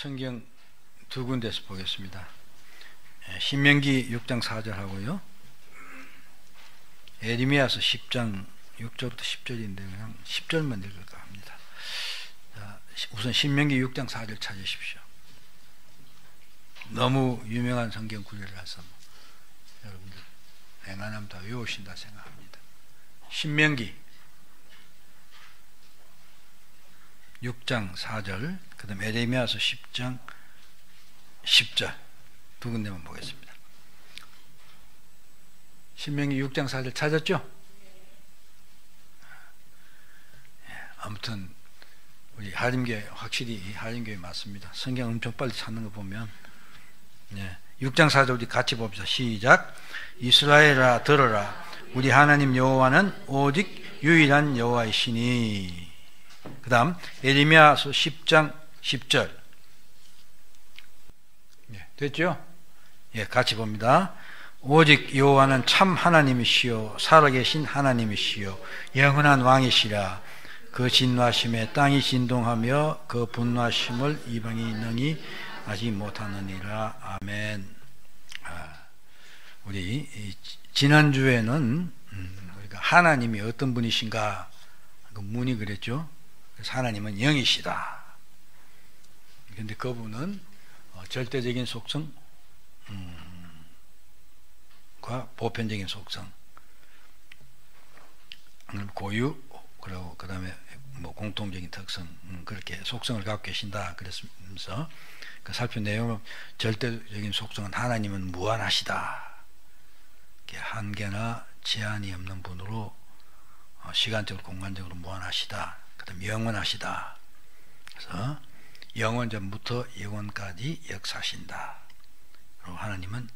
성경 두 군데서 보겠습니다. 신명기 6장 4절하고요. 에레미야서 10장 6절부터 10절인데 그냥 10절만 읽을까 합니다. 자, 우선 신명기 6장 4절 찾으십시오. 너무 유명한 성경 구절이라서 여러분들 웬만하면 다 외우신다 생각합니다. 신명기 6장 4절, 그 다음 에레미야서 10장 10절 두 군데만 보겠습니다. 신명기 6장 4절 찾았죠? 아무튼 우리 하림교회, 확실히 하림교회 맞습니다. 성경 엄청 빨리 찾는 거 보면 6장 4절 우리 같이 봅시다. 시작. 이스라엘아 들어라, 우리 하나님 여호와는 오직 유일한 여호와이시니. 그 다음 에레미야서 10장 10절 됐죠? 같이 봅니다. 오직 여호와는 참 하나님이시요 살아계신 하나님이시요 영원한 왕이시라. 그 진노하심에 땅이 진동하며 그 분노하심을 이방이 능히 하지 못하느니라. 아멘. 우리 지난주에는 우리가 하나님이 어떤 분이신가 그 문이 그랬죠. 그래서 하나님은 영이시다. 그런데 그분은 절대적인 속성과 보편적인 속성, 고유, 그리고 그 다음에 뭐 공통적인 특성, 그렇게 속성을 갖고 계신다. 그랬으면서 그 살핀 내용은 절대적인 속성은 하나님은 무한하시다. 한계나 제한이 없는 분으로 시간적으로 공간적으로 무한하시다. 그 다음에 영원하시다. 그래서 영원 전부터 영원까지 역사하신다. 그리고 하나님은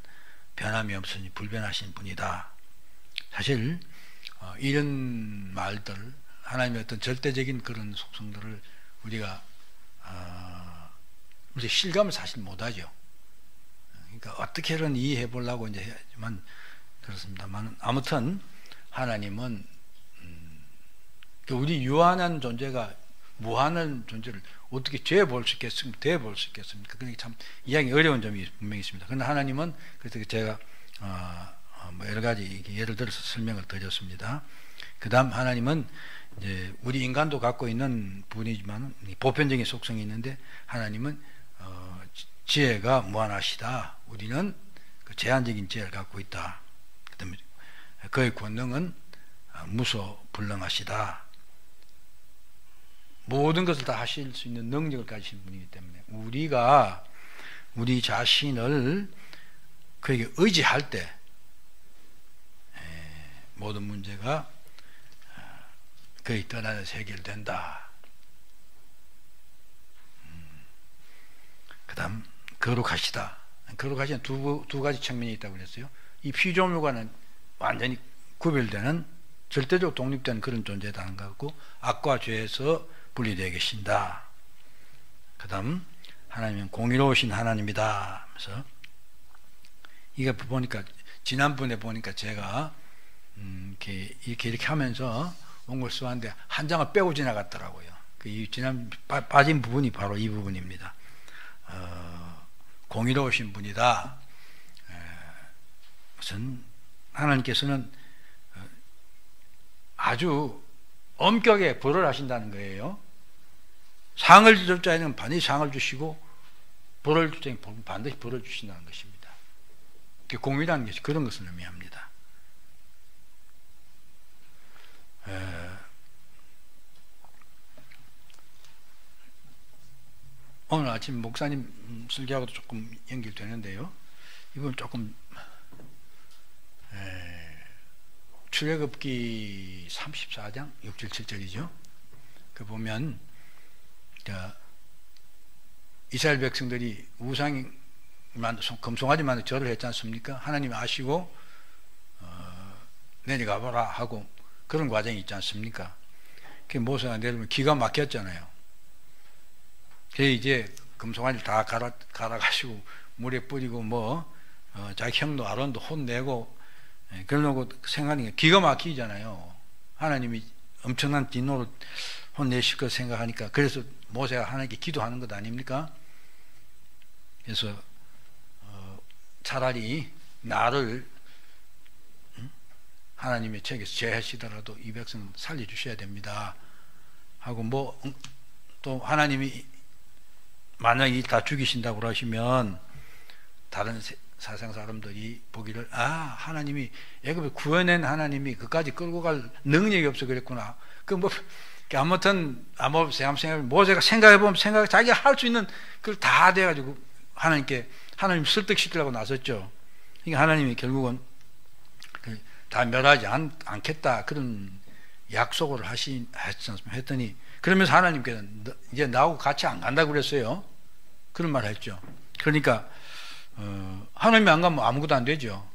변함이 없으니 불변하신 분이다. 사실 이런 말들, 하나님의 어떤 절대적인 그런 속성들을 우리가 실감을 사실 못하죠. 그러니까 어떻게든 이해해 보려고 이제 해야지만 그렇습니다만, 아무튼 하나님은 우리 유한한 존재가 무한한 존재를 어떻게 죄 볼 수 있겠습니까? 대 볼 수 있겠습니까? 그러니까 참 이해하기 어려운 점이 분명히 있습니다. 그런데 하나님은, 그래서 제가 뭐 여러 가지 예를 들어서 설명을 드렸습니다. 그 다음 하나님은 이제 우리 인간도 갖고 있는 부분이지만 보편적인 속성이 있는데, 하나님은 지혜가 무한하시다. 우리는 그 제한적인 지혜를 갖고 있다. 그 다음에 그의 권능은 무소불능하시다. 모든 것을 다 하실 수 있는 능력을 가지신 분이기 때문에 우리가 우리 자신을 그에게 의지할 때 모든 문제가 그의 떠나서 해결된다. 그 다음 거룩하시다. 거룩하시는 두 가지 측면이 있다고 그랬어요. 이 피조물과는 완전히 구별되는 절대적으로 독립된 그런 존재다는 것고, 악과 죄에서 분리되어 계신다. 그 다음 하나님은 공의로우신 하나님이다. 그래서 이거 보니까 지난번에 보니까 제가 이렇게 하면서 온 걸 써왔는데 한 장을 빼고 지나갔더라고요. 이 지난 빠진 부분이 바로 이 부분입니다. 공의로우신 분이다. 무슨 하나님께서는 아주 엄격하게 벌을 하신다는 거예요. 상을 줄 자에는 반드시 상을 주시고 벌을 줄 자에는 반드시 벌을 주신다는 것입니다. 공의라는 것이 그런 것을 의미합니다. 오늘 아침 목사님 설교하고도 조금 연결되는데요. 이건 조금 출애굽기 34장 6절 7절이죠. 그 보면 이스라엘 백성들이 우상이 금송아지 만들 절을 했지 않습니까? 하나님이 아시고 내려가봐라 하고 그런 과정이 있지 않습니까? 그 모세가 내려오면 기가 막혔잖아요. 그래서 이제 금송아지를 다 갈아가시고 물에 뿌리고 자기 형도 아론도 혼내고 그러려고 생각하는 게 기가 막히잖아요. 하나님이 엄청난 진노를 혼내실 것 생각하니까. 그래서 모세가 하나님께 기도하는 것 아닙니까? 그래서 차라리 나를 하나님의 책에서 제하시더라도 이 백성 살려주셔야 됩니다 하고, 뭐 또 하나님이 만약에 다 죽이신다고 그러시면 다른 사상 사람들이 보기를, 하나님이 애굽을 구해낸 하나님이 그까지 끌고 갈 능력이 없어 그랬구나. 아무튼 모세가 생각해보면 자기가 할 수 있는 그걸 다 돼가지고 하나님 설득시키려고 나섰죠. 그러니까 하나님이 결국은 다 멸하지 않겠다 그런 약속을 했더니, 그러면서 하나님께서는 이제 나하고 같이 안 간다고 그랬어요. 그런 말을 했죠. 그러니까 하나님이 안 가면 아무것도 안 되죠.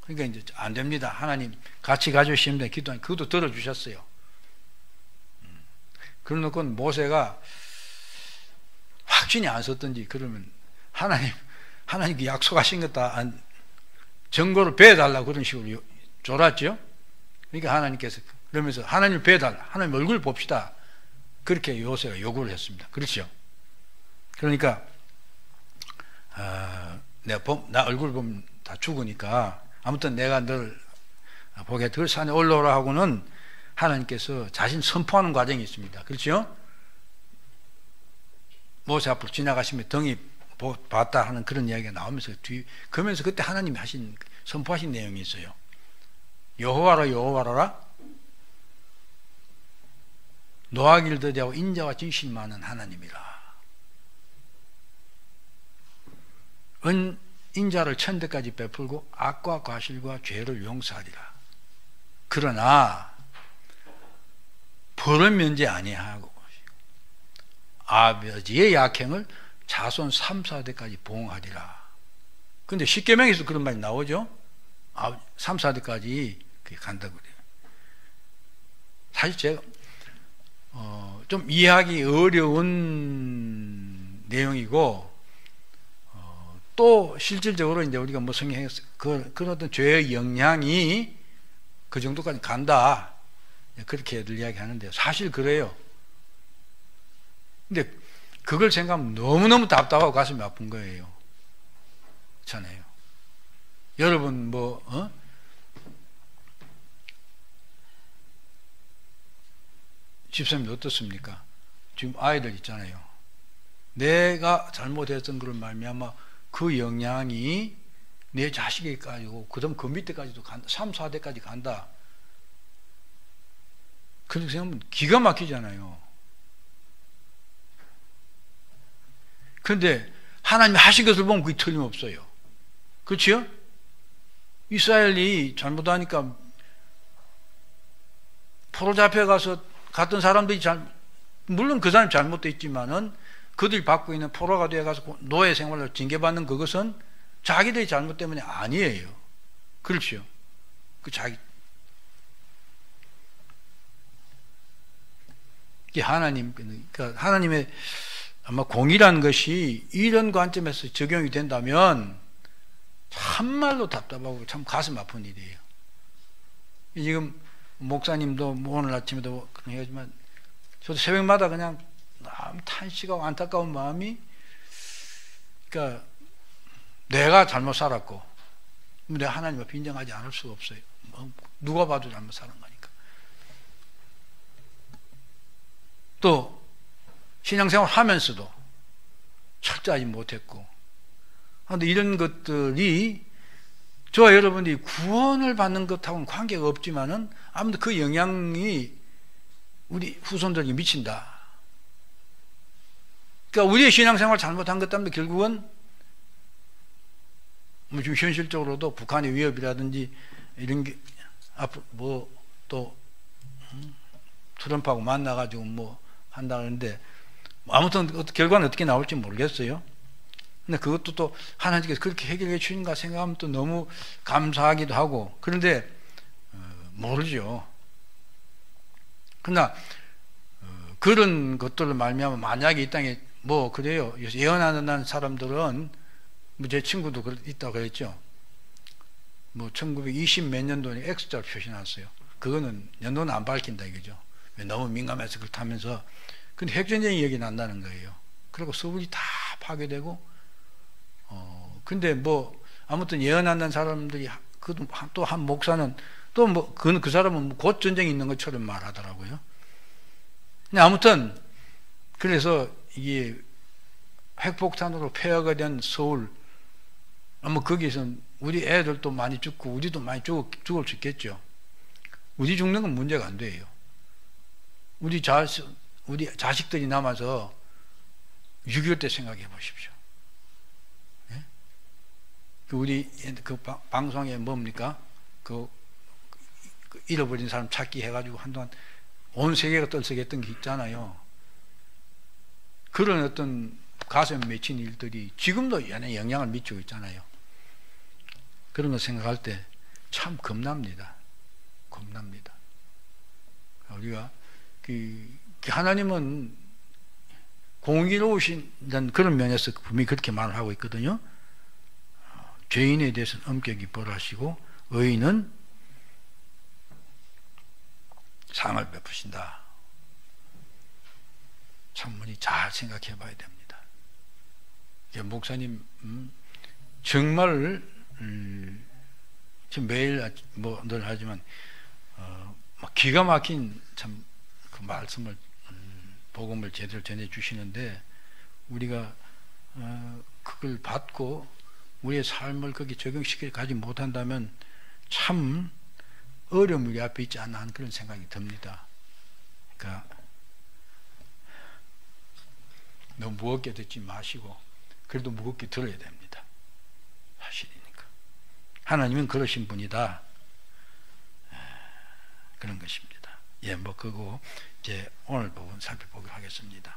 그러니까 이제 안 됩니다. 하나님 같이 가주시면 돼. 기도하니 그것도 들어주셨어요. 그러놓고 모세가 확신이 안 섰던지, 그러면 하나님께 약속하신 것다 증거를 배달라고 그런 식으로 졸았죠. 그러니까 하나님께서 그러면서 하나님을 배달라, 하나님 얼굴 봅시다, 그렇게 모세가 요구를 했습니다. 그렇죠. 그러니까 나 얼굴 보면 다 죽으니까 아무튼 내가 널 보게 그 산에 올라오라 하고는 하나님께서 자신 선포하는 과정이 있습니다. 그렇죠? 모세 앞으로 지나가시면 등이 봤다 하는 그런 이야기가 나오면서 그러면서 그때 하나님이 선포하신 내용이 있어요. 여호와라 노하기를 더디하고 인자와 진실이 많은 하나님이라. 인자를 천대까지 베풀고 악과 과실과 죄를 용서하리라. 그러나 벌은 면제 아니하고 아버지의 약행을 자손 3, 4대까지 보응하리라. 근데 십계명에서 그런 말이 나오죠. 3, 4대까지 간다고 그래요. 사실 제가 좀 이해하기 어려운 내용이고, 또 실질적으로 이제 우리가 뭐 성경에서 그런 어떤 죄의 영향이 그 정도까지 간다, 그렇게들 이야기하는데요. 사실 그래요. 근데 그걸 생각하면 너무너무 답답하고 가슴이 아픈 거예요. 그렇잖아요. 여러분 집사님 어떻습니까? 지금 아이들 있잖아요. 내가 잘못했던 그런 말미암아 그 영향이 내 자식에게까지 오고 그다음 그 밑에까지도 간다. 3, 4대까지 간다. 그렇게 생각하면 기가 막히잖아요. 그런데 하나님이 하신 것을 보면 그게 틀림없어요. 그렇죠? 이스라엘이 잘못하니까 포로 잡혀가서 갔던 사람들이 물론 그 사람이 잘못되어 있지만은 그들이 받고 있는 포로가 되어가서 노예 생활로 징계받는 그것은 자기들의 잘못 때문에 아니에요. 그렇죠? 이게 그러니까 하나님의 아마 공의라는 것이 이런 관점에서 적용이 된다면 참말로 답답하고 참 가슴 아픈 일이에요. 지금 목사님도 오늘 아침에도 그런 얘기하지만 저도 새벽마다 그냥 너무 탄식하고 안타까운 마음이, 그러니까 내가 잘못 살았고 내가 하나님을 빈정하지 않을 수가 없어요. 누가 봐도 잘못 사는 거니까. 또 신앙생활 하면서도 철저하지 못했고, 그런데 이런 것들이 저와 여러분이 구원을 받는 것하고는 관계가 없지만은 아무튼 그 영향이 우리 후손들에게 미친다. 그러니까 우리의 신앙생활 잘못한 것 때문에 결국은 지금 현실적으로도 북한의 위협이라든지 이런 게 앞으로 또 트럼프하고 만나가지고 한다는데 아무튼 결과는 어떻게 나올지 모르겠어요. 근데 그것도 또 하나님께서 그렇게 해결해 주신가 생각하면 또 너무 감사하기도 하고, 그런데 모르죠. 그러나 그런 것들을 말미암아 만약에 이 땅에 그래요. 예언하는 사람들은 제 친구도 있다고 그랬죠. 1920 몇 년도에 X자를 표시해놨어요. 그거는 연도는 안 밝힌다 이거죠. 너무 민감해서 그렇다면서. 근데 핵전쟁이 얘기 난다는 거예요. 그리고 서울이 다 파괴되고 근데 뭐 아무튼 예언한다는 사람들이 또 한 목사는 또 뭐 그 사람은 곧 전쟁이 있는 것처럼 말하더라고요. 근데 아무튼 그래서 이게 핵폭탄으로 폐허가 된 서울, 아마 거기서 우리 애들도 많이 죽고 우리도 많이 죽을 수 있겠죠. 우리 죽는 건 문제가 안 돼요. 우리 자식들이 남아서 6.25 때 생각해 보십시오. 예? 우리 그 방송에 뭡니까? 그 잃어버린 사람 찾기 해가지고 한동안 온 세계가 떨썩했던 게 있잖아요. 그런 어떤 가슴에 맺힌 일들이 지금도 영향을 미치고 있잖아요. 그런 거 생각할 때 참 겁납니다. 겁납니다. 우리가 하나님은 공의로우신 그런 면에서 분명히 그렇게 말을 하고 있거든요. 죄인에 대해서는 엄격히 벌하시고 의인은 상을 베푸신다. 참으니 잘 생각해 봐야 됩니다. 목사님 정말 지금 매일 뭐 늘 하지만 기가 막힌 참 그 말씀을 복음을 제대로 전해 주시는데 우리가 그걸 받고 우리의 삶을 거기 적용시켜 가지 못한다면 참 어려움이 우리 앞에 있지 않나 하는 그런 생각이 듭니다. 그러니까 너무 무겁게 듣지 마시고 그래도 무겁게 들어야 됩니다. 사실이니까. 하나님은 그러신 분이다. 그런 것입니다. 예, 뭐 그거 이제 오늘 부분 살펴보도록 하겠습니다.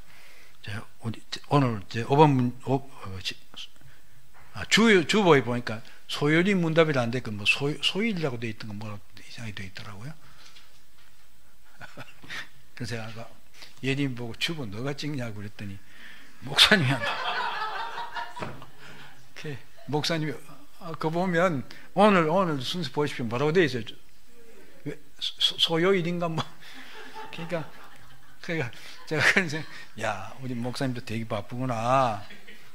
오늘 이제 5번 주보에 보니까 소요리 문답이라 안 됐고 뭐 소일이라고 되어 있던 건 뭐 이상하게 되어 있더라고요. 그래서 제가 예님 보고 주보 너가 찍냐고 그랬더니 목사님이 목사님이 그거 보면 오늘 순서 보십시오. 뭐라고 되어 있어요? 소요일인가 뭐 그러니까 제가 그런 생각, 야 우리 목사님도 되게 바쁘구나.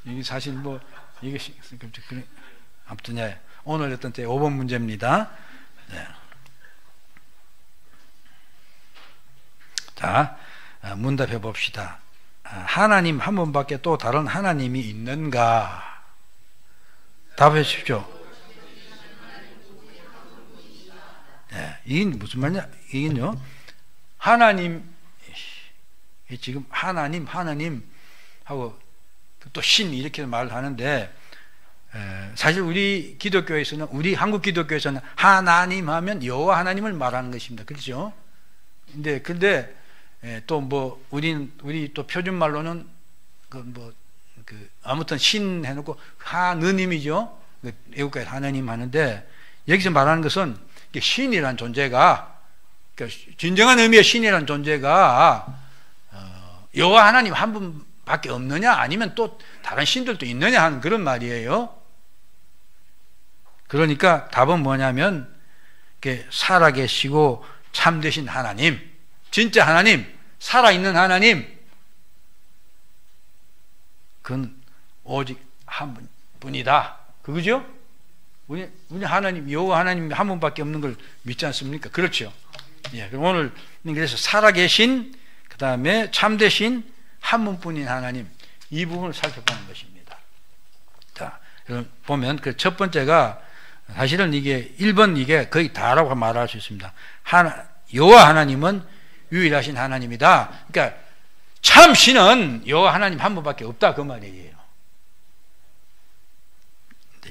이게 사실 뭐 이게 아무튼 예, 오늘 어떤 제 5번 문제입니다. 네. 자, 문답해 봅시다. 하나님 한 분밖에 또 다른 하나님이 있는가? 답해 주십시오. 네, 이게 무슨 말이냐? 이게요, 하나님, 지금 하나님 하고 또 신 이렇게 말을 하는데, 사실 우리 기독교에서는, 우리 한국 기독교에서는 하나님 하면 여호와 하나님을 말하는 것입니다. 그렇죠? 근데 또 뭐 우리 또 표준말로는 아무튼 신 해놓고 하느님이죠. 외국에 하나님 하는데 여기서 말하는 것은 신이란 존재가, 그러니까 진정한 의미의 신이란 존재가 여호와 하나님 한 분밖에 없느냐, 아니면 또 다른 신들도 있느냐 하는 그런 말이에요. 그러니까 답은 뭐냐면 살아계시고 참되신 하나님, 진짜 하나님, 살아있는 하나님, 그건 오직 한 분이다. 그거죠? 우리 하나님, 여호와 하나님 한 분밖에 없는 걸 믿지 않습니까? 그렇죠? 예, 그럼 오늘 그래서 살아계신, 그 다음에 참되신 한 분뿐인 하나님, 이 부분을 살펴보는 것입니다. 자, 여러분 보면 그 첫 번째가 사실은 이게 1번 이게 거의 다라고 말할 수 있습니다. 여호와 하나님은 유일하신 하나님이다. 그러니까 참 신은 여호와 하나님 한 분밖에 없다, 그 말이에요.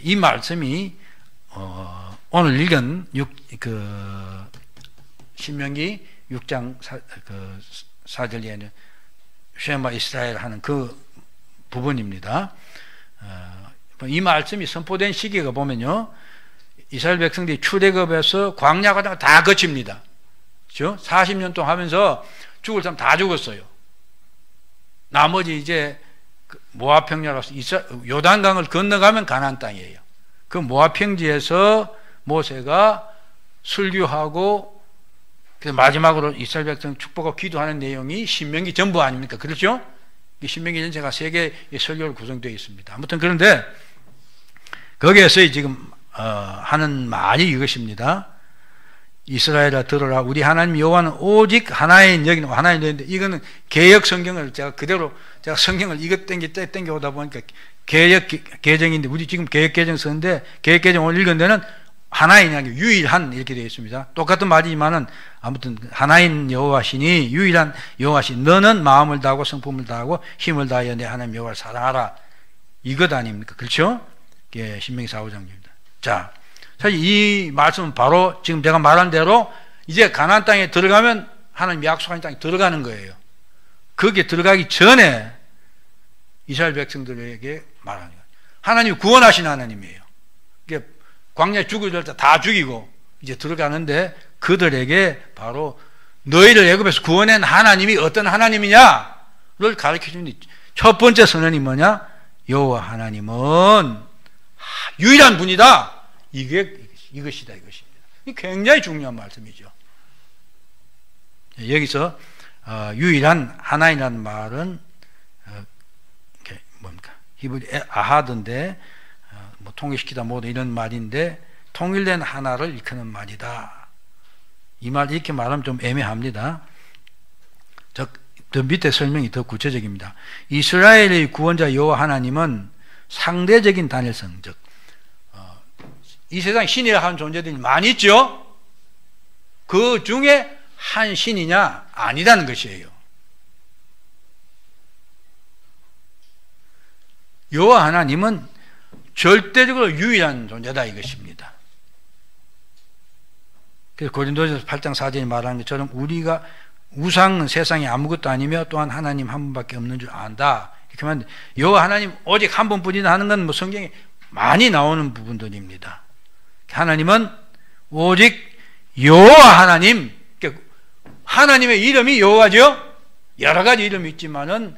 이 말씀이 오늘 읽은 신명기 6장 4절에는 쉐마 이스라엘 하는 그 부분입니다. 이 말씀이 선포된 시기가 보면요, 이스라엘 백성들이 출애굽에서 광야 가다가 다 거칩니다. 그렇죠? 40년 동안 하면서 죽을 사람 다 죽었어요. 나머지 이제 모압 평야라서 요단강을 건너가면 가나안 땅이에요. 그 모압 평지에서 모세가 설교하고 그래서 마지막으로 이스라엘 백성 축복하고 기도하는 내용이 신명기 전부 아닙니까? 그렇죠? 이 신명기 전체가 3개의 설교로 구성되어 있습니다. 아무튼 그런데 거기에서 지금 하는 말이 이것입니다. 이스라엘아 들어라. 우리 하나님 여호와는 오직 하나인 여기는 하나인인데 이거는 개역 성경을 제가 그대로 제가 성경을 이것 땡겨 오다 보니까 개역 개정인데 우리 지금 개역 개정 쓰는데 개역 개정 오늘 읽은 데는 하나인 아니고 유일한 이렇게 되어 있습니다. 똑같은 말이지만은 아무튼 하나인 여호와시니 유일한 여호와시 너는 마음을 다하고 성품을 다하고 힘을 다하여 내 하나님 여호와를 사랑하라. 이것 아닙니까? 그렇죠? 예, 신명기 4, 5장입니다. 자, 사실 이 말씀은 바로 지금 제가 말한 대로 이제 가나안 땅에 들어가면 하나님 약속한 땅에 들어가는 거예요. 거기에 들어가기 전에 이스라엘 백성들에게 말하는 거예요. 하나님이 구원하신 하나님이에요. 이게 광야에 죽을 때 다 죽이고 이제 들어가는데 그들에게 바로 너희를 애굽에서 구원한 하나님이 어떤 하나님이냐를 가르쳐주는 첫 번째 선언이 뭐냐? 여호와 하나님은 유일한 분이다. 이것이다. 이 굉장히 중요한 말씀이죠. 여기서 유일한 하나이라는 말은 뭡니까? 히브리 아하드인데 뭐 통일시키다 뭐다 이런 말인데 통일된 하나를 일컫는 말이다. 이 말 이렇게 말하면 좀 애매합니다. 더 밑에 설명이 더 구체적입니다. 이스라엘의 구원자 여호와 하나님은 상대적인 단일성, 즉 이 세상에 신이라 하는 존재들이 많이 있죠. 그 중에 한 신이냐? 아니라는 것이에요. 여호와 하나님은 절대적으로 유일한 존재다 이것입니다. 그래서 고린도전서 8장 4절에 말하는 것처럼 우리가 우상은 세상에 아무것도 아니며 또한 하나님 한 분밖에 없는 줄 안다. 이렇게 말하는데 여호와 하나님 오직 한 분뿐이다 하는 건 뭐 성경에 많이 나오는 부분들입니다. 하나님은 오직 여호와 하나님, 하나님의 이름이 여호와죠. 여러 가지 이름이 있지만은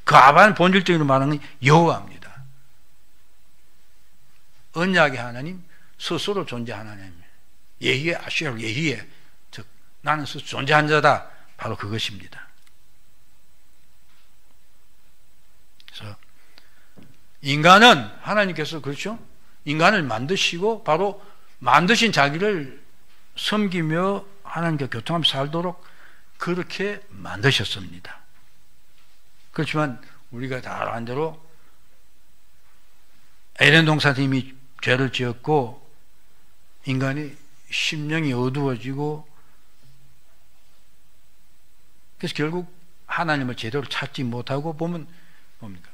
그 아반 본질적으로 말하는 건 여호와입니다. 언약의 하나님, 스스로 존재하는 하나님. 예희의 아시아 예희의, 즉 나는 스스로 존재한 자다. 바로 그것입니다. 그래서 인간은 하나님께서 그렇죠? 인간을 만드시고 바로 만드신 자기를 섬기며 하나님과 교통하며 살도록 그렇게 만드셨습니다. 그렇지만 우리가 다 아는 대로 에덴 동산에서 이미 죄를 지었고 인간이 심령이 어두워지고 그래서 결국 하나님을 제대로 찾지 못하고 보면 뭡니까?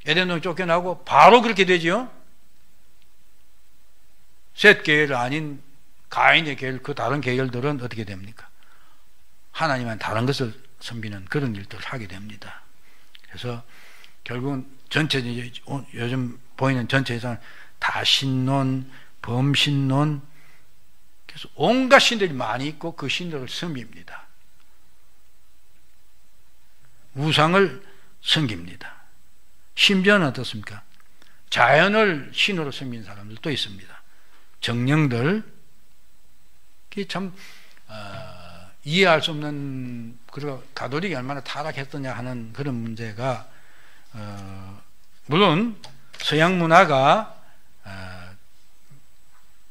에덴 동산 쫓겨나고 바로 그렇게 되지요. 셋 계열 아닌 가인의 계열, 그 다른 계열들은 어떻게 됩니까? 하나님은 다른 것을 섬기는 그런 일들을 하게 됩니다. 그래서 결국은 전체 요즘 보이는 전체 이상 다 신론, 범신론, 그래서 온갖 신들이 많이 있고 그 신들을 섬깁니다. 우상을 섬깁니다. 심지어는 어떻습니까? 자연을 신으로 섬기는 사람들도 있습니다. 정령들, 그게 참 이해할 수 없는, 그리고 가톨릭이 얼마나 타락했더냐 하는 그런 문제가 물론 서양 문화가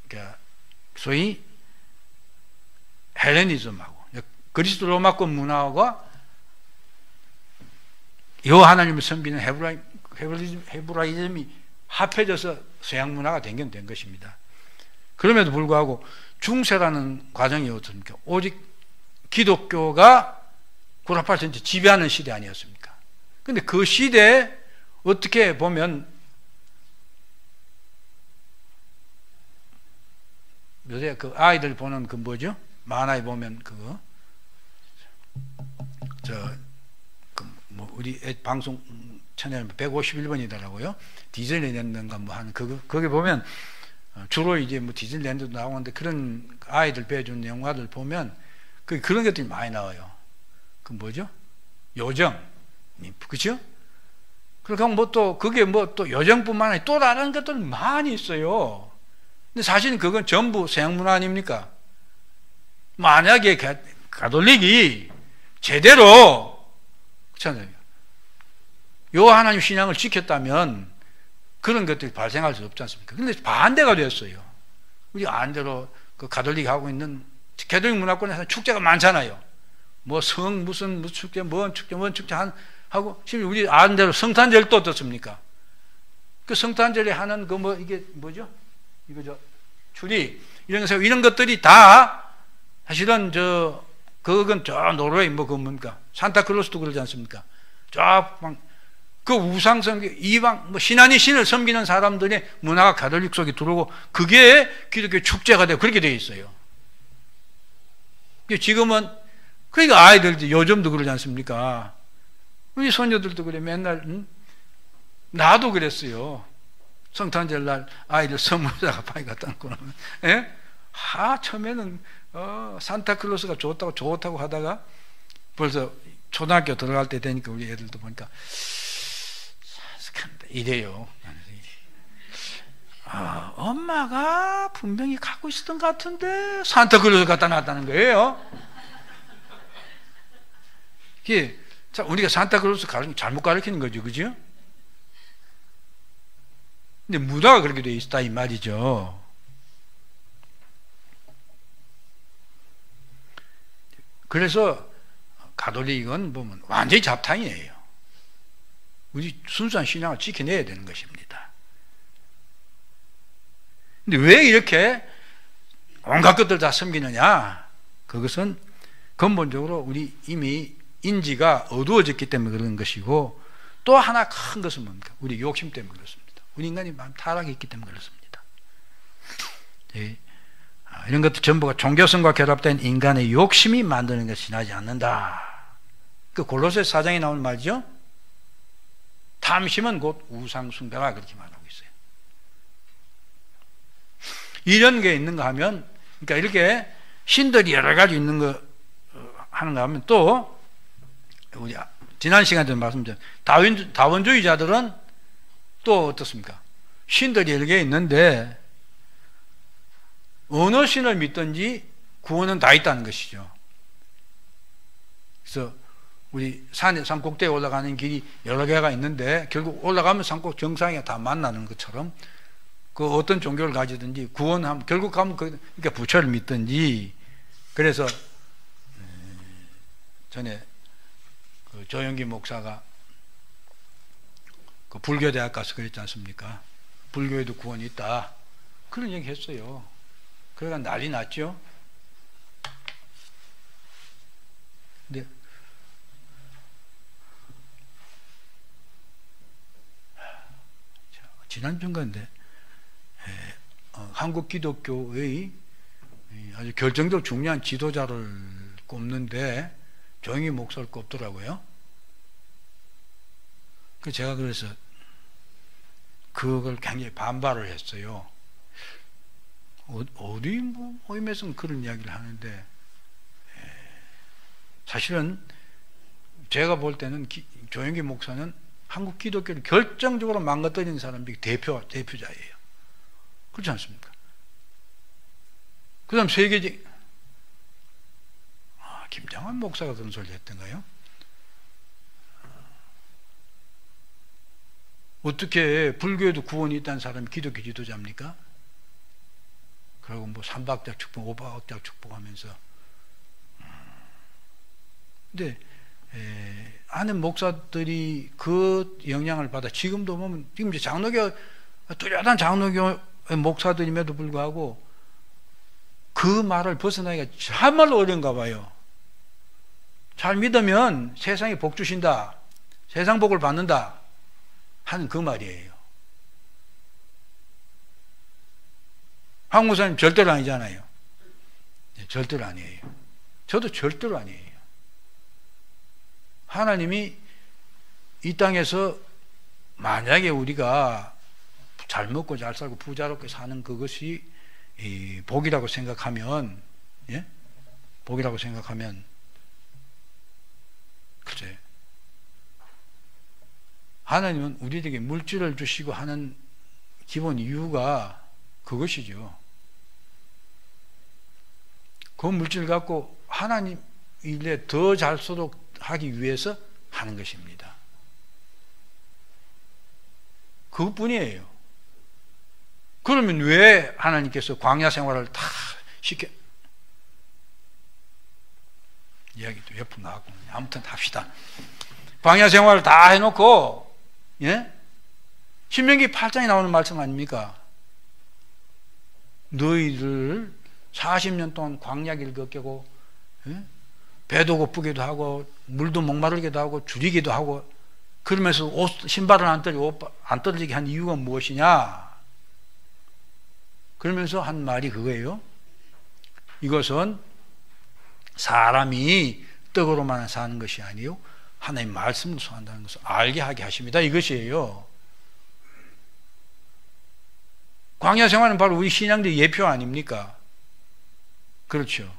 그러니까 소위 헬레니즘하고 그리스 로마권 문화가 여호와 하나님을 섬기는 헤브라이즘이 합해져서 서양 문화가 된 것입니다. 그럼에도 불구하고 중세라는 과정이 어떻습니까? 오직 기독교가 구라파 전체 지배하는 시대 아니었습니까? 근데 그 시대에 어떻게 보면 요새 그 아이들 보는 그 뭐죠? 만화에 보면 그거 우리 방송 채널 151번이더라고요. 디즈니랜드인가 뭐 하는 그거 거기 보면 주로 이제 뭐 디즈니랜드도 나오는데 그런 아이들 배워준 영화들 보면 그런 것들이 많이 나와요. 그 뭐죠? 요정, 그렇죠? 그러니까 뭐 또 그게 뭐 또 요정뿐만 아니라 또 다른 것들 많이 있어요. 근데 사실은 그건 전부 서양 문화 아닙니까? 만약에 가톨릭이 제대로 그렇잖아요. 여호와 하나님 신앙을 지켰다면 그런 것들이 발생할 수 없지 않습니까? 그런데 반대가 됐어요. 우리 안대로 그 가톨릭 하고 있는 가톨릭 문화권에서 축제가 많잖아요. 뭐 무슨 축제, 뭔 축제 하고, 지금 우리 안대로 성탄절도 어떻습니까? 그 성탄절에 하는 이게 뭐죠? 이거죠. 추리, 이런 것들이 다 사실은 그건 저 노르웨이 뭡니까? 산타클로스도 그러지 않습니까? 그 우상성, 이방, 신아니 신을 섬기는 사람들의 문화가 가톨릭 속에 들어오고, 그게 기독교 축제가 되고, 그렇게 되어 있어요. 지금은, 그러니까 아이들도 요즘도 그러지 않습니까? 우리 소녀들도 그래. 맨날, 나도 그랬어요. 성탄절 날 아이들 선물 사가 파이 갖다 놓고 나면, 예? 처음에는, 산타클로스가 좋다고 하다가, 벌써 초등학교 들어갈 때 되니까 우리 애들도 보니까, 이래요. 엄마가 분명히 갖고 있었던 것 같은데 산타클로스 갖다 놨다는 거예요. 우리가 산타클로스 잘못 가르치는 거죠, 그죠? 근데 문화가 그렇게 돼 있다 이 말이죠. 그래서 가톨릭은 보면 완전히 잡탕이에요. 우리 순수한 신앙을 지켜내야 되는 것입니다. 근데 왜 이렇게 온갖 것들 다 섬기느냐? 그것은 근본적으로 우리 이미 인지가 어두워졌기 때문에 그런 것이고, 또 하나 큰 것은 뭡니까? 우리 욕심 때문에 그렇습니다. 우리 인간이 마음 타락이 있기 때문에 그렇습니다. 이런 것들 전부가 종교성과 결합된 인간의 욕심이 만드는 것이 지나지 않는다. 그 골로새 4장에 나오는 말이죠. 탐심은 곧 우상숭배가, 그렇게 말하고 있어요. 이런 게 있는가 하면, 그러니까 이렇게 신들이 여러 가지 있는 거 하는가 하면, 또 우리 지난 시간에 말씀드린 다원주의자들은 또 어떻습니까? 신들이 여러 개 있는데 어느 신을 믿든지 구원은 다 있다는 것이죠. 그래서 우리 산 꼭대기에 올라가는 길이 여러 개가 있는데, 결국 올라가면 산꼭 정상에 다 만나는 것처럼, 그 어떤 종교를 가지든지 구원하면, 결국 가면 그러니까 부처를 믿든지. 그래서 전에 그 조영기 목사가 그 불교대학 가서 그랬지 않습니까? 불교에도 구원이 있다, 그런 얘기 했어요. 그래가 난리 났죠. 근데 지난주인가인데 한국 기독교의 아주 결정적으로 중요한 지도자를 꼽는데 조영기 목사를 꼽더라고요. 제가 그래서 그걸 굉장히 반발을 했어요. 어디 모임에서는 그런 이야기를 하는데, 사실은 제가 볼 때는 조영기 목사는 한국 기독교를 결정적으로 망가뜨리는 사람 중에 대표자예요. 그렇지 않습니까? 그 다음 세계적, 김장환 목사가 그런 소리 했던가요? 어떻게 불교에도 구원이 있다는 사람이 기독교 지도자입니까? 그리고 삼박자 축복, 오박자 축복하면서. 근데 아는 목사들이 그 영향을 받아 지금도 보면, 지금 이제 장로교, 뚜렷한 장로교 목사들임에도 불구하고 그 말을 벗어나기가 참말로 어려운가 봐요. 잘 믿으면 세상에 복 주신다, 세상 복을 받는다 하는 그 말이에요. 황 목사님 절대로 아니잖아요. 절대로 아니에요. 저도 절대로 아니에요. 하나님이 이 땅에서 만약에 우리가 잘 먹고 잘 살고 부자롭게 사는 그것이 복이라고 생각하면, 예? 복이라고 생각하면, 글쎄, 하나님은 우리에게 물질을 주시고 하는 기본 이유가 그것이죠. 그 물질을 갖고 하나님 일에 더 잘 쓰도록 하기 위해서 하는 것입니다. 그것뿐이에요. 그러면 왜 하나님께서 광야 생활을 다 시켜? 이야기도 옆으로 나가고 아무튼 합시다. 광야 생활을 다 해놓고, 예? 신명기 8장에 나오는 말씀 아닙니까? 너희를 40년 동안 광야길을 걷고, 예? 배도 고프기도 하고 물도 목마르기도 하고 줄이기도 하고 그러면서 신발을 안 떨어지게 한 이유가 무엇이냐? 그러면서 한 말이 그거예요. 이것은 사람이 떡으로만 사는 것이 아니요 하나님의 말씀으로 산다는 것을 알게 하게 하십니다. 이것이에요. 광야 생활은 바로 우리 신앙의 예표 아닙니까? 그렇죠.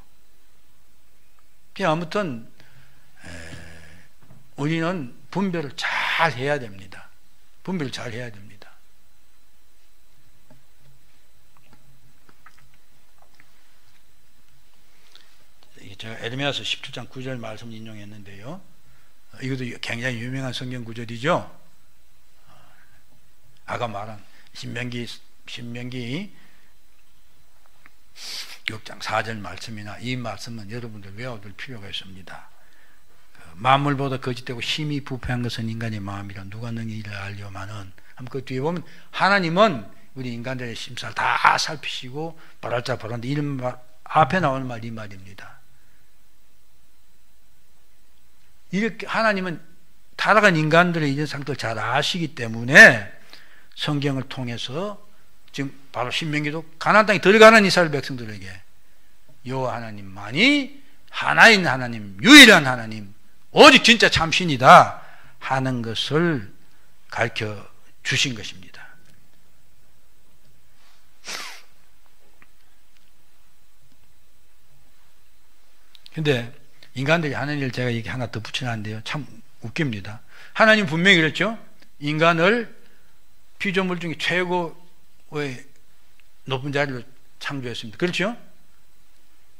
아무튼 우리는 분별을 잘 해야 됩니다. 분별을 잘 해야 됩니다. 제가 에르미야서 17장 9절 말씀 인용했는데요. 이것도 굉장히 유명한 성경 구절이죠. 아까 말한 신명기 6장 4절 말씀이나 이 말씀은 여러분들 외워둘 필요가 있습니다. 만물보다 거짓되고 심히 부패한 것은 인간의 마음이라 누가 능히 이를 알려마는. 그 뒤에 보면 하나님은 우리 인간들의 심사를 다 살피시고 바랄 바란데 이런 말 앞에 나오는 말 이 말입니다. 이렇게 하나님은 타락한 인간들의 이런 상태를 잘 아시기 때문에 성경을 통해서 지금 바로 신명기도 가나안 땅에 들어가는 이스라엘 백성들에게 여호와 하나님만이 하나인 하나님, 유일한 하나님, 오직 진짜 참신이다 하는 것을 가르쳐 주신 것입니다. 근데 인간들이 하는 일 제가 얘기 하나 더 붙여놨는데요. 참 웃깁니다. 하나님 분명히 그랬죠. 인간을 피조물 중에 최고의 높은 자리로 창조했습니다. 그렇죠?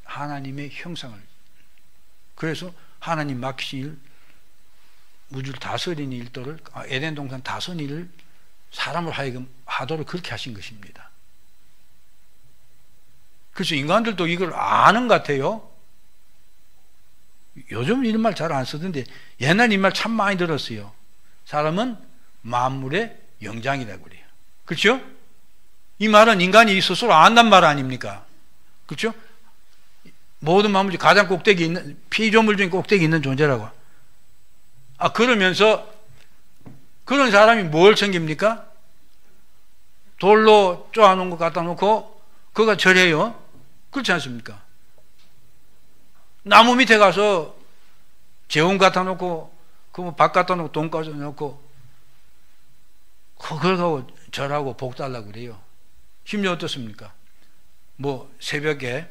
하나님의 형상을. 그래서 하나님 맡기신 일, 우주를 다스리는 일들을, 에덴 동산 다스리는 일을 사람을 하여금 하도록 그렇게 하신 것입니다. 그래서 인간들도 이걸 아는 것 같아요. 요즘 이런 말 잘 안 쓰던데 옛날 이 말 참 많이 들었어요. 사람은 만물의 영장이라고 그래요. 그렇죠? 이 말은 인간이 스스로 안단 말 아닙니까? 그렇죠? 모든 만물 중 가장 꼭대기 있는, 피조물 중에 꼭대기 있는 존재라고. 그러면서 그런 사람이 뭘 챙깁니까? 돌로 쪼아놓은 거 갖다 놓고 그가 절해요. 그렇지 않습니까? 나무 밑에 가서 재원 갖다 놓고 밥 갖다 놓고 돈 갖다 놓고 그걸 가고 절하고 복 달라고 그래요. 심지어 어떻습니까? 뭐 새벽에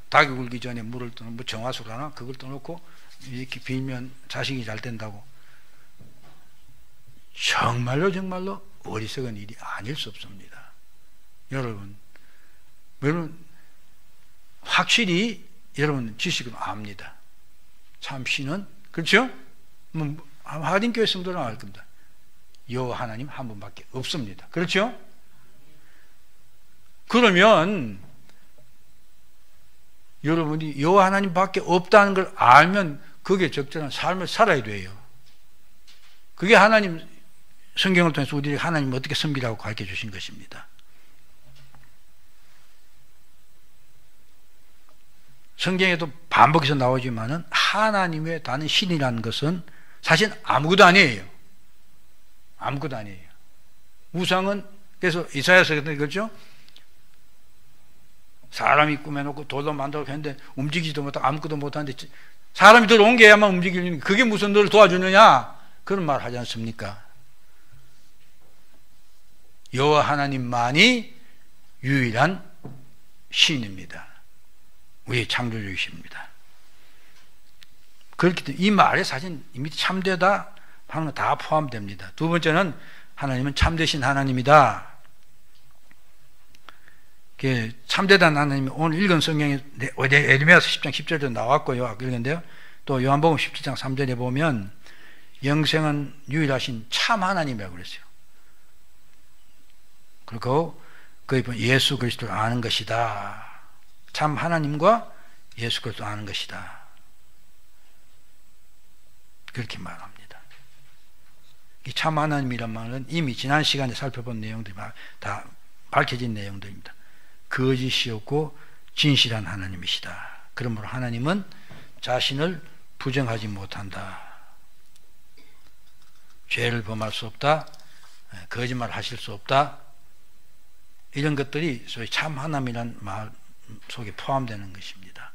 닭이 굴기 전에 물을 떠놓고 뭐 정화수라나 그걸 떠놓고 이렇게 빌면 자식이 잘 된다고. 정말로 어리석은 일이 아닐 수 없습니다. 여러분 확실히 여러분 지식은 압니다. 참신은 그렇죠? 하딘교회 성도는 알 겁니다. 여호와 하나님 한 분밖에 없습니다. 그렇죠? 그러면 여러분이 여호와 하나님밖에 없다는 걸 알면 그게 적절한 삶을 살아야 돼요. 그게 하나님 성경을 통해서 우리에게 하나님을 어떻게 섬기라고 가르쳐 주신 것입니다. 성경에도 반복해서 나오지만은 하나님의 다른 신이라는 것은 사실 아무것도 아니에요. 아무것도 아니에요. 우상은 그래서 이사야서에 그렇죠? 사람이 꾸며놓고 돌도 만들고 했는데 움직이지도 못하고 아무것도 못하는데 사람이 들어온 게 야만 움직이는 그게 무슨 너를 도와주느냐 그런 말 하지 않습니까? 여호와 하나님만이 유일한 신입니다. 우리의 창조주이십니다. 그렇기 때문에 이 말에 사실 이미 참되다 하는 거 다 포함됩니다. 두 번째는 하나님은 참되신 하나님이다. 참되다는 하나님이 오늘 읽은 성경에 에르미야서 10장 10절에도 나왔고요. 읽은데요. 또 요한복음 17장 3절에 보면 영생은 유일하신 참 하나님이라고 그랬어요. 그리고 그의 예수 그리스도를 아는 것이다. 참 하나님과 예수 그리스도를 아는 것이다. 그렇게 말합니다. 이 참 하나님이란 말은 이미 지난 시간에 살펴본 내용들이 다 밝혀진 내용들입니다. 거짓이 없고 진실한 하나님이시다. 그러므로 하나님은 자신을 부정하지 못한다. 죄를 범할 수 없다. 거짓말 하실 수 없다. 이런 것들이 소위 참 하나님이란 말 속에 포함되는 것입니다.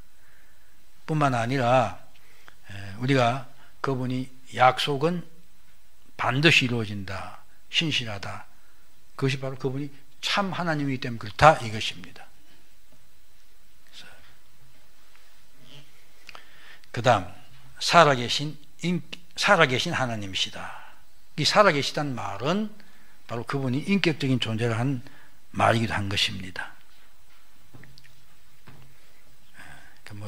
뿐만 아니라 우리가 그분이 약속은 반드시 이루어진다. 신실하다. 그것이 바로 그분이 참 하나님이기 때문에 그렇다 이것입니다. 그 다음 살아계신 하나님이시다. 이 살아계시다는 말은 바로 그분이 인격적인 존재를 한 말이기도 한 것입니다.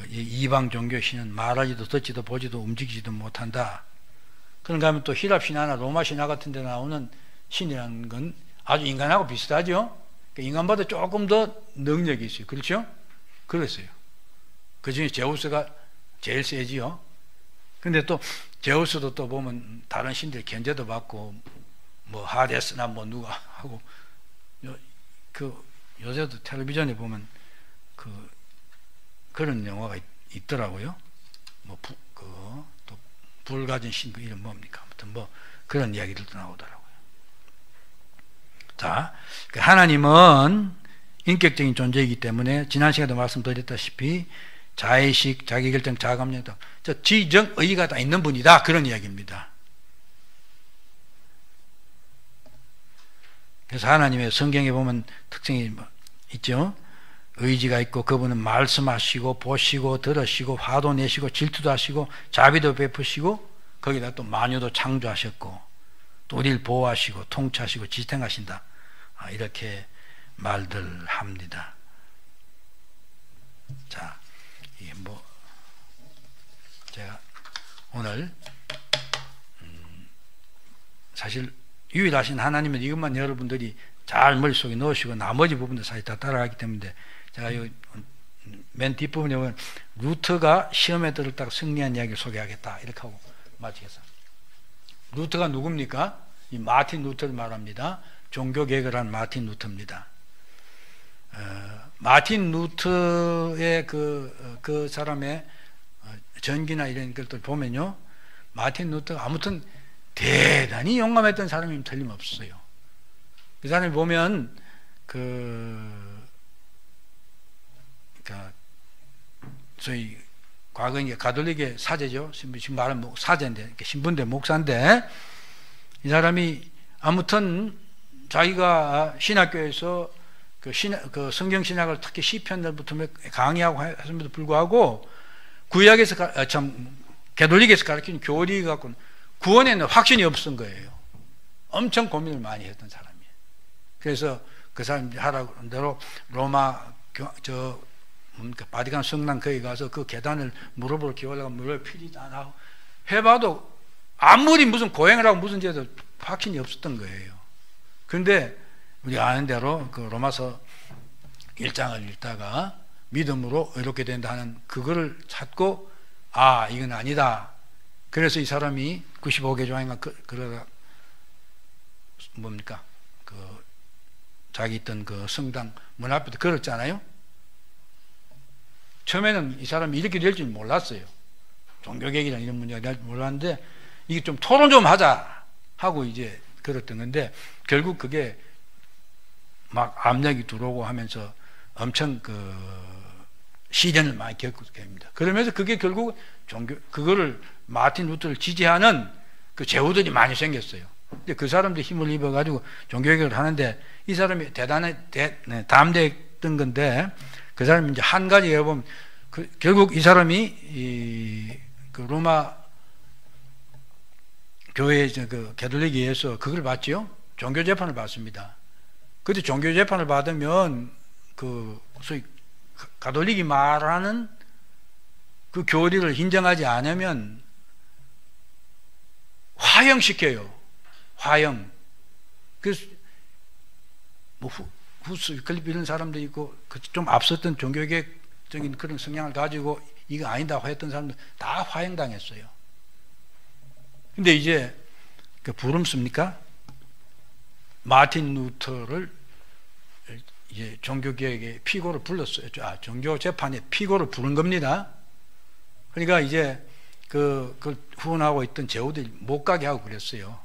이방 종교 신은 말하지도 듣지도 보지도 움직이지도 못한다. 그런가 하면 또 히랍 신화나 로마 신화 같은 데 나오는 신이라는 건 아주 인간하고 비슷하죠. 인간보다 조금 더 능력이 있어요. 그렇죠? 그랬어요. 그 중에 제우스가 제일 세지요. 근데 또 제우스도 또 보면 다른 신들 견제도 받고 뭐 하데스나 뭐 누가 하고 요새도 텔레비전에 보면 그런 영화가 있더라고요. 또 불 가진 신 그 이름 뭡니까? 아무튼 뭐 그런 이야기들도 나오더라고요. 자, 하나님은 인격적인 존재이기 때문에 지난 시간에도 말씀드렸다시피 자의식, 자기결정, 자감정, 지정의가 다 있는 분이다. 그런 이야기입니다. 그래서 하나님의 성경에 보면 특징이 있죠. 의지가 있고 그분은 말씀하시고 보시고 들으시고 화도 내시고 질투도 하시고 자비도 베푸시고 거기다 또 만유도 창조하셨고 또 우리를 보호하시고 통치하시고 지탱하신다. 이렇게 말들 합니다. 자, 이게 제가 오늘 사실 유일하신 하나님은 이것만 여러분들이 잘 머릿속에 넣으시고 나머지 부분도 사실 다 따라가기 때문에 제가 맨 뒷부분에 보면 루터가 시험에 들었다가 승리한 이야기를 소개하겠다 이렇게 하고 마치겠습니다. 루터가 누굽니까? 이 마틴 루터를 말합니다. 종교개혁을 한 마틴 루터입니다. 마틴 루터의 그 사람의 전기나 이런 것들 보면요, 마틴 루터가 아무튼 대단히 용감했던 사람이면 틀림없어요. 그 사람을 보면 저희 과거 이제 가톨릭의 사제죠. 지금 말은 사제인데 신분대 목사인데 이 사람이 아무튼 자기가 신학교에서 그 성경 신학을 특히 시편들부터 강의하고 했음에도 불구하고 구약에서 가톨릭에서 가르치는 교리 갖고 구원에는 확신이 없은 거예요. 엄청 고민을 많이 했던 사람이에요. 그래서 그 사람이 하라고 한 대로 로마 바티칸 성당 거기 가서 그 계단을 무릎으로 기울다가 물을 피리도 안 하고 해봐도 아무리 무슨 고행을 하고 무슨 죄도 확신이 없었던 거예요. 그런데 우리가 아는 대로 그 로마서 1장을 읽다가 믿음으로 의롭게 된다 하는 그거를 찾고 이건 아니다. 그래서 이 사람이 95개 조항인가 그러다 뭡니까? 자기 있던 그 성당 문 앞에도 걸었잖아요. 처음에는 이 사람이 이렇게 될 줄 몰랐어요. 종교개혁이나 이런 문제가 될 줄 몰랐는데 이게 좀 토론 좀 하자 하고 이제 걸었던 건데 결국 그게 막 압력이 들어오고 하면서 엄청 시련을 많이 겪게 됩니다. 그러면서 그게 결국 그거를 마틴 루터를 지지하는 그 제후들이 많이 생겼어요. 근데 그 사람들 힘을 입어가지고 종교개혁을 하는데 이 사람이 담대했던 건데 그 사람이 이제 한 가지 여러분 결국 이 사람이 그 로마 교회 그 가톨릭에 의해서 그걸 받지요. 종교 재판을 받습니다. 그때 종교 재판을 받으면 소위 가톨릭이 말하는 그 교리를 인정하지 않으면 화형시켜요. 화형. 그래서 뭐 후스 위클리프 이런 사람도 있고 좀 앞섰던 종교개혁적인 그런 성향을 가지고 이거 아니다 했던 사람들 다 화형당했어요. 근데 이제 그 부름습니까? 마틴 루터를 이제 종교개혁의 피고를 불렀어요. 종교 재판에 피고를 부른 겁니다. 그러니까 이제 그 후원하고 있던 제후들이 못 가게 하고 그랬어요.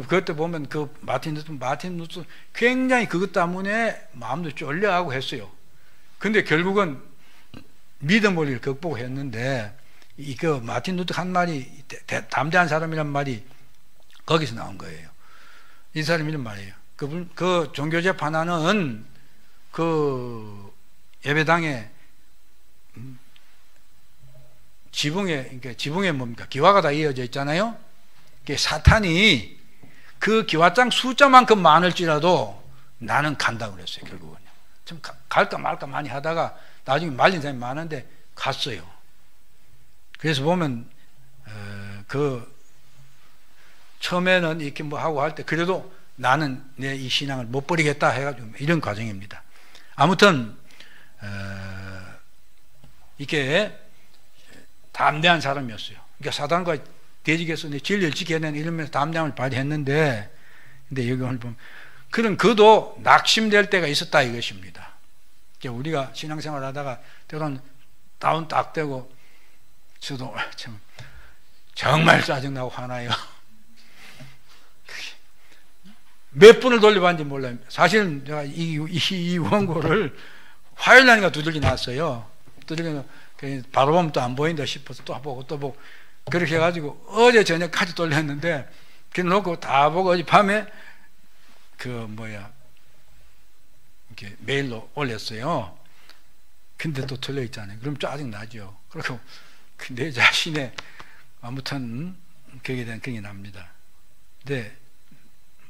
그때 보면 그 마틴 루터 굉장히 그것 때문에 마음도 쫄려하고 했어요. 근데 결국은 믿음을 극복했는데 그 마틴 루터 한 말이 담대한 사람이란 말이 거기서 나온 거예요. 이 사람이 이런 말이에요. 그 종교재판하는 그 예배당에 지붕에 뭡니까? 기와가 다 이어져 있잖아요. 사탄이 그 기와장 숫자만큼 많을지라도 나는 간다고 그랬어요. 결국은요. 좀 갈까 말까 많이 하다가 나중에 말린 사람이 많은데 갔어요. 그래서 보면 처음에는 이렇게 뭐 하고 할 때 그래도 나는 내 이 신앙을 못 버리겠다 해가지고 이런 과정입니다. 아무튼 이게 담대한 사람이었어요. 그러니까 사단과 대직해서 진리를 지켜내는 이러면서 담대함을 발휘했는데, 근데 여기 오늘 보면 그도 낙심될 때가 있었다 이것입니다. 우리가 신앙생활 하다가 때로는 다운 딱 되고 저도 참 정말 짜증나고 화나요. 몇 번을 돌려봤는지 몰라요. 사실은 제가 이 원고를 화요일 날인가 두들겨 놨어요. 두들겨 바로 보면 또 안 보인다 싶어서 또 보고 또 보고 그렇게 해가지고 어제 저녁까지 돌렸는데 그래 놓고 다 보고 어제 밤에 이렇게 메일로 올렸어요. 근데 또 틀려 있잖아요. 그럼 짜증 나죠. 그리고 내 자신의 아무튼 거기에 대한 그게 납니다. 근데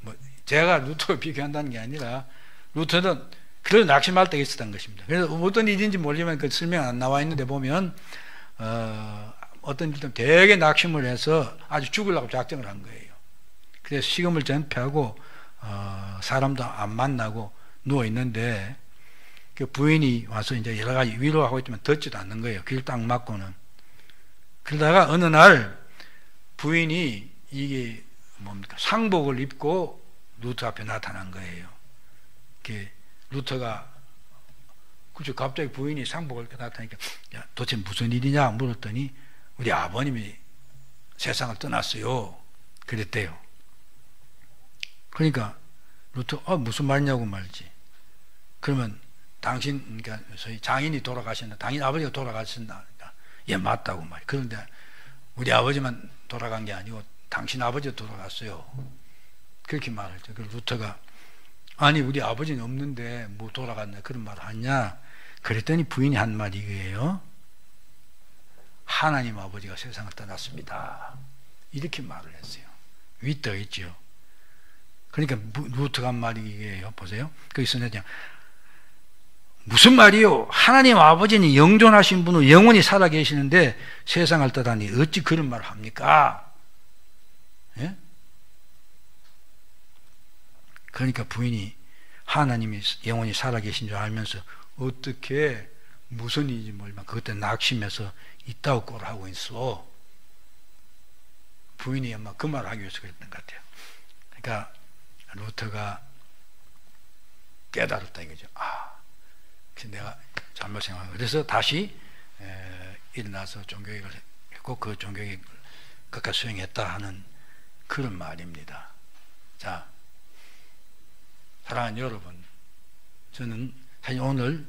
뭐 제가 루터와 비교한다는 게 아니라 루터는 그래도 낙심할 때가 있었던 것입니다. 그래서 어떤 일인지 모르지만 그 설명 안 나와 있는데 보면 어떤 일은 되게 낙심을 해서 아주 죽으려고 작정을 한 거예요. 그래서 식음을 전폐하고 사람도 안 만나고 누워 있는데 그 부인이 와서 이제 여러 가지 위로하고 있지만 듣지도 않는 거예요. 귀를 딱 막고는. 그러다가 어느 날 부인이 이게 뭡니까? 상복을 입고 루터 앞에 나타난 거예요. 루터가 그죠? 갑자기 부인이 상복을 입고 나타나니까 야, 도대체 무슨 일이냐 물었더니 우리 아버님이 세상을 떠났어요. 그랬대요. 그러니까 루터 무슨 말이냐고 말이지. 그러면 당신 그러니까 소위 장인이 돌아가셨나? 당신 아버지가 돌아가셨나? 예 맞다고 말이. 그런데 우리 아버지만 돌아간 게 아니고 당신 아버지도 돌아갔어요. 그렇게 말했죠. 그 루터가 아니 우리 아버지는 없는데 뭐 돌아갔나 그런 말을 하냐? 그랬더니 부인이 한 말이 이거예요. 하나님 아버지가 세상을 떠났습니다. 이렇게 말을 했어요. 윗떠 있죠. 그러니까 루터가 한 말이 이게요. 보세요. 거기서 그냥 무슨 말이요? 하나님 아버지는 영존하신 분은 영원히 살아계시는데 세상을 떠나니 어찌 그런 말을 합니까? 예? 그러니까 부인이 하나님이 영원히 살아계신 줄 알면서 어떻게 무슨 일인지 모르지만 그때 낙심해서 이따구 꼴을 하고 있어. 부인이 아마 그 말을 하기 위해서 그랬던 것 같아요. 그러니까 루터가 깨달았다 이거죠. 내가 잘못 생각하고 그래서 다시 일어나서 종교개혁을 했고 그 종교개혁을 끝까지 수행했다 하는 그런 말입니다. 자, 사랑하는 여러분, 저는 사실 오늘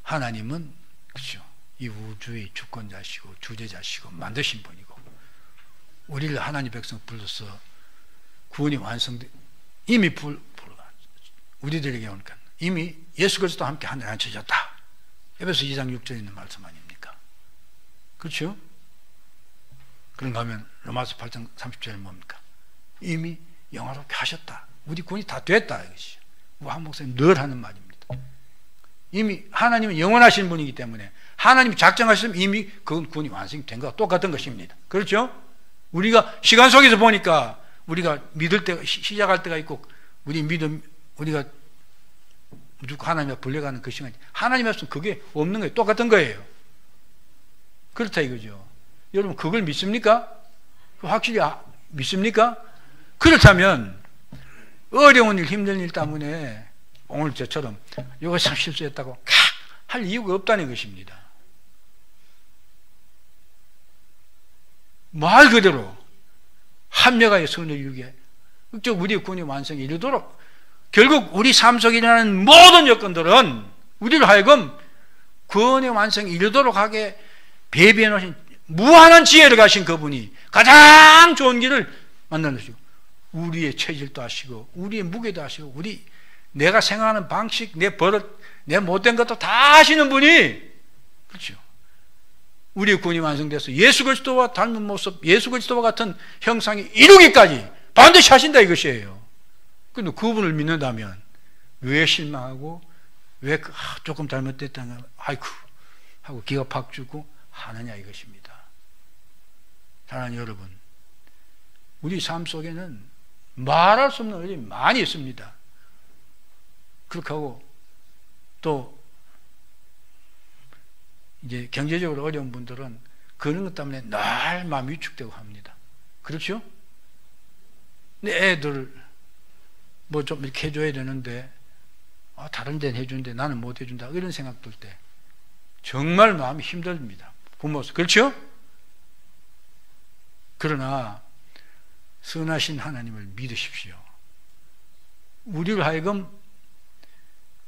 하나님은 그렇죠. 이 우주의 주권자시고 주제자시고 만드신 분이고 우리를 하나님 백성 불러서 구원이 완성돼 이미 우리들에게 오니까 이미 예수 그리스도와 함께 하늘에 앉혀졌다. 에베소 2장 6절에 있는 말씀 아닙니까? 그렇죠? 그런가 하면 로마서 8장 30절에 뭡니까? 이미 영화롭게 하셨다. 우리 구원이 다 됐다 이것이. 한 목사님 늘 하는 말입니다. 이미 하나님은 영원하신 분이기 때문에 하나님이 작정하셨으면 이미 그 구원이 완성이 된 것과 똑같은 것입니다. 그렇죠? 우리가 시간 속에서 보니까 우리가 믿을 때 시작할 때가 있고 우리 믿음 우리가 무조건 하나님 앞에 불려가는 그 시간, 하나님 앞에서 그게 없는 거예요. 똑같은 거예요. 그렇다 이거죠. 여러분 그걸 믿습니까? 확실히 믿습니까? 그렇다면 어려운 일, 힘든 일 때문에 오늘 저처럼 이거 참 실수했다고 할 이유가 없다는 것입니다. 말 그대로 합력하여 선을 이루게 우리의 구원의 완성에 이르도록 결국 우리 삶 속에 일어나는 모든 여건들은 우리를 하여금 구원의 완성에 이르도록 하게 배비해 놓으신 무한한 지혜를 가신 그분이 가장 좋은 길을 만들어주시고 우리의 체질도 아시고 우리의 무게도 아시고 내가 생각하는 방식, 내 버릇, 내 못된 것도 다 아시는 분이, 그렇죠. 우리의 구원이 완성돼서 예수 그리스도와 닮은 모습, 예수 그리스도와 같은 형상이 이루기까지 반드시 하신다 이것이에요. 근데 그분을 믿는다면 왜 실망하고 왜 조금 잘못됐다면 아이고 하고 기가 팍 주고 하느냐 이것입니다. 사랑하는 여러분, 우리 삶 속에는 말할 수 없는 일이 많이 있습니다. 그렇게 하고 또 이제 경제적으로 어려운 분들은 그런 것 때문에 늘 마음이 위축되고 합니다. 그렇죠? 근데 애들 뭐 좀 이렇게 해줘야 되는데 다른 데는 해주는데 나는 못 해준다 이런 생각 들 때 정말 마음이 힘듭니다. 부모로서. 그렇죠? 그러나 선하신 하나님을 믿으십시오. 우리를 하여금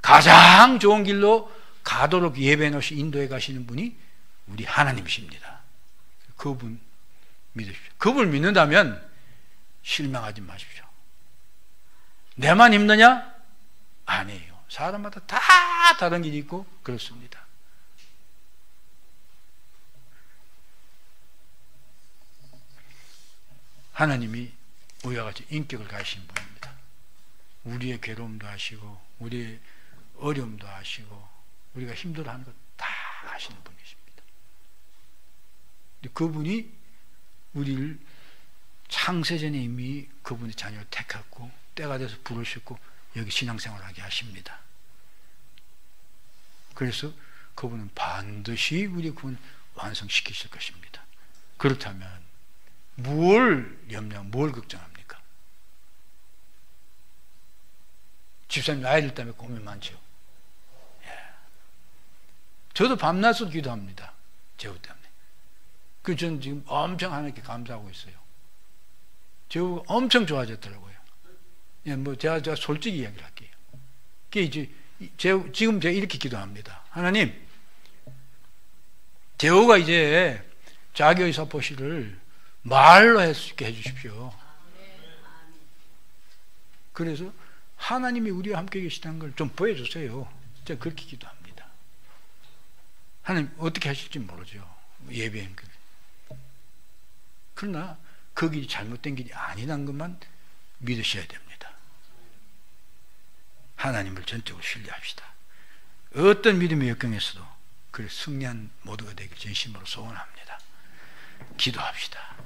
가장 좋은 길로 가도록 예배해 놓으시 인도해 가시는 분이 우리 하나님이십니다. 그분 믿으십시오. 그분을 믿는다면 실망하지 마십시오. 내만 힘드냐? 아니에요. 사람마다 다 다른 길이 있고 그렇습니다. 하나님이 우리와 같이 인격을 가지신 분입니다. 우리의 괴로움도 아시고 우리의 어려움도 아시고 우리가 힘들어하는 것 다 아시는 분이십니다. 그분이 우리를 창세전에 이미 그분의 자녀를 택했고 때가 돼서 부르셨고 여기 신앙생활하게 하십니다. 그래서 그분은 반드시 우리 구원 완성시키실 것입니다. 그렇다면 뭘 염려하고 뭘 걱정합니까? 집사님 아이들 때문에 고민 많죠. 저도 밤낮으로 기도합니다. 제후 때문에. 그래서 저는 지금 엄청 하나님께 감사하고 있어요. 제후가 엄청 좋아졌더라고요. 뭐 제가 솔직히 이야기를 할게요. 이제 지금 제가 이렇게 기도합니다. 하나님, 제후가 이제 자기 의사표시를 말로 할 수 있게 해주십시오. 그래서 하나님이 우리와 함께 계시다는 걸 좀 보여주세요. 제가 그렇게 기도합니다. 하나님 어떻게 하실지 모르죠. 예배임. 그러나 그 길이 잘못된 길이 아니라는 것만 믿으셔야 됩니다. 하나님을 전적으로 신뢰합시다. 어떤 믿음의 역경에서도 그를 승리한 모두가 되길 진심으로 소원합니다. 기도합시다.